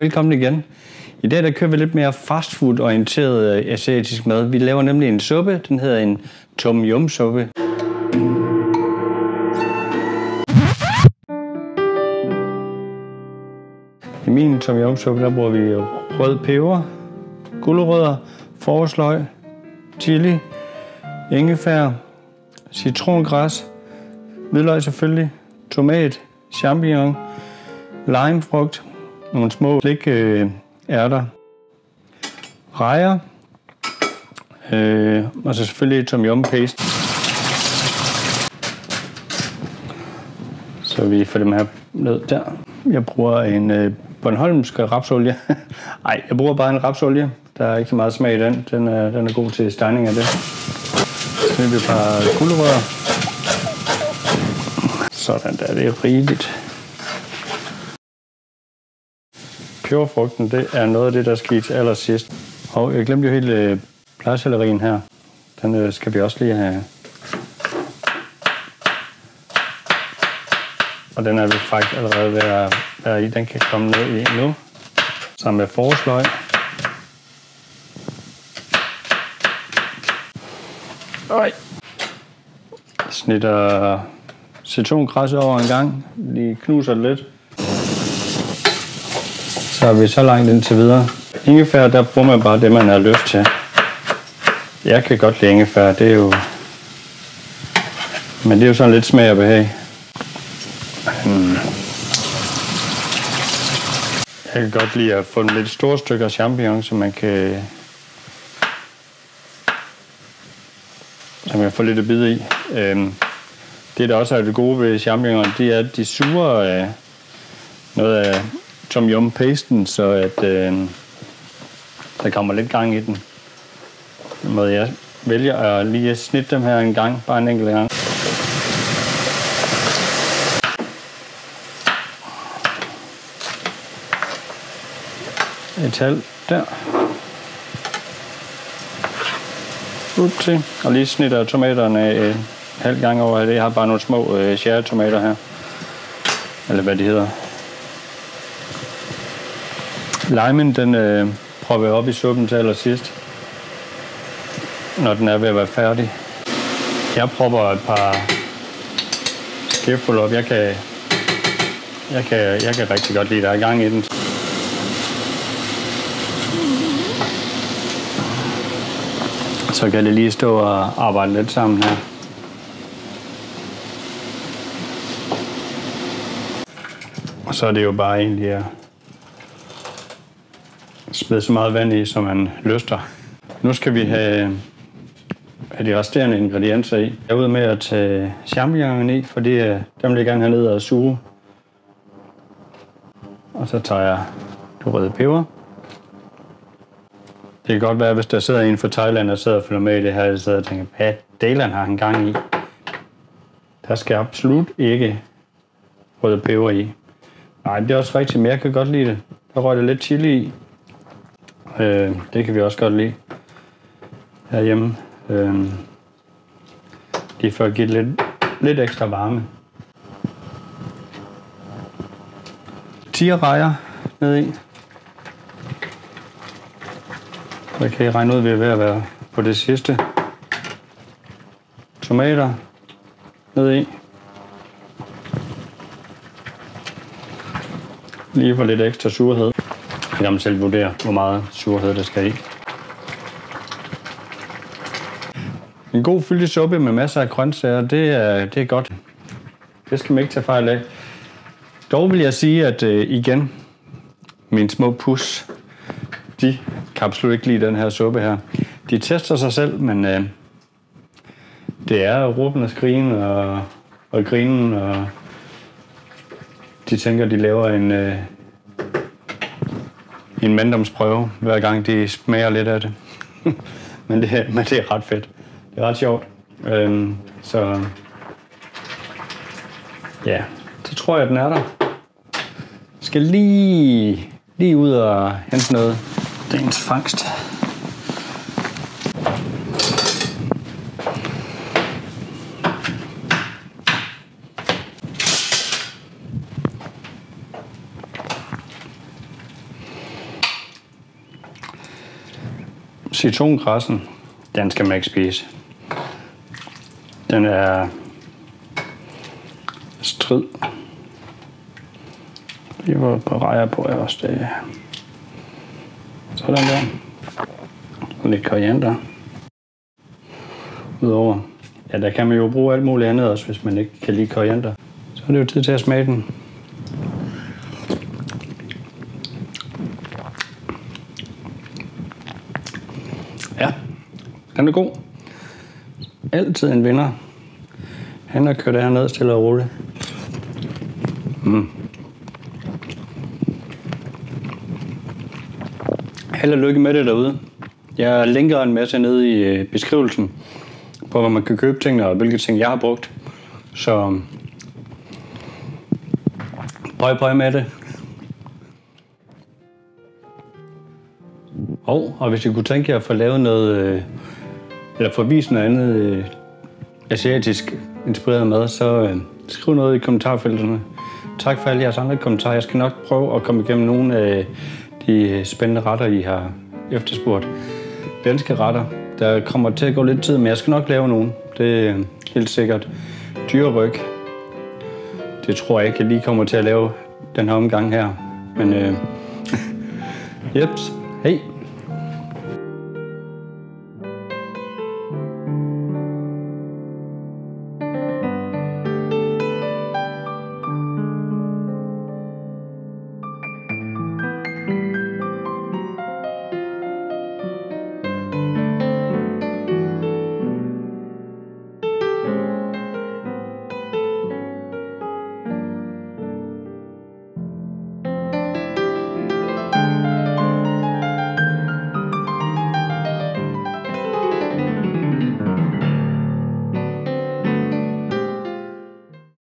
Velkommen igen. I dag der kører vi lidt mere fastfood orienteret asiatisk mad. Vi laver nemlig en suppe, den hedder en tom yum suppe. I min tom yum suppe der bruger vi rød peber, gulerødder, forårsløg, chili, ingefær, citrongræs, hvidløg selvfølgelig, tomat, champignon, limefrugt, nogle små ærter, rejer, og så selvfølgelig tom yum paste. Så vi får dem her ned der. Jeg bruger en Bornholmsk rapsolie. Nej, jeg bruger bare en rapsolie. Der er ikke så meget smag i den. Den er god til stegning af det. Så vi et par gulerødder. Sådan der, det er rigeligt. Peberfrugten, det er noget af det, der skal i til allersidst. Og jeg glemte jo helt plejesellerien her. Den skal vi også lige have. Og den er vi faktisk allerede ved at være i. Den kan komme ned i nu. Sammen med forårsløg. Snitter citrongræs over en gang. Lige knuser det lidt. Så er vi så langt indtil videre. Ingefær, der bruger man bare det, man har lyst til. Jeg kan godt lide ingefær, det er jo... Men det er jo sådan lidt smag og behag. Jeg kan godt lide at få en lidt store stykker champignon, så man kan... Så man får lidt at bide i. Det, der også er det gode ved champignon, det er, at de suger noget af tom yum pasten, så at der kommer lidt gang i den. Den måde jeg vælger at lige snitte dem her en gang, bare en enkelt gang. Et halvt der. Ud til. Og lige snitter tomaterne en halv gang over det. Jeg har bare nogle små cherrytomater her. Eller hvad de hedder. Limen, den propper jeg op i suppen til allersidst, når den er ved at være færdig. Jeg propper et par skefulde op. Jeg kan rigtig godt lide, der er gang i den. Så kan det lige stå og arbejde lidt sammen her. Og så er det jo bare egentlig at smide så meget vand i, som man lyster. Nu skal vi have de resterende ingredienser i. Jeg er ude med at tage champignon i, fordi dem vil jeg gerne have ned og suge. Og så tager jeg det røde peber. Det kan godt være, hvis der sidder en fra Thailand og sidder og følger med i det her, og sidder og tænker, hvad delen har han gang i? Der skal absolut ikke røde peber i. Nej, det er også rigtigt, men jeg kan godt lide det. Der røg der lidt chili i. Det kan vi også godt lide herhjemme. Lige for at give det lidt ekstra varme. Tigerrejer ned i. Så kan I regne ud, at vi er ved at være på det sidste. Tomater ned i. Lige for lidt ekstra surhed. Jeg kan selv vurdere, hvor meget surhed der skal i. En god fyldig suppe med masser af grøntsager, det er godt. Det skal man ikke tage fejl af. Dog vil jeg sige, at igen, mine små pus, de kan absolut ikke lide den her suppe her. De tester sig selv, men det er råben og skrigen og grinen, og de tænker, de laver en manddomsprøve, hver gang de smager lidt af det. men det er ret fedt. Det er ret sjovt. Så ja, så tror jeg, den er der. Skal lige ud og hente noget. Dagens fangst. Citrongrassen, den skal man ikke spise. Den er strid. Det var på rejer på også det. Sådan der. Og lidt koriander. Udover, ja, der kan man jo bruge alt muligt andet også, hvis man ikke kan lide koriander. Så er det jo tid til at smage den. Ja, den er god. Altid en vinder. Han har kørt herned stille og roligt. Held og lykke med det derude. Jeg linker en masse nede i beskrivelsen på, hvor man kan købe tingene og hvilke ting jeg har brugt. Så prøv med det. Og hvis I kunne tænke jer at få lavet noget, eller få vist noget andet asiatisk inspireret mad, så skriv noget i kommentarfelterne. Tak for alle jeres andre kommentarer. Jeg skal nok prøve at komme igennem nogle af de spændende retter, I har efterspurgt. Danske retter. Der kommer til at gå lidt tid, men jeg skal nok lave nogen. Det er helt sikkert. Dyreryg. Det tror jeg ikke, jeg lige kommer til at lave den her omgang her. Men jeps. Hej.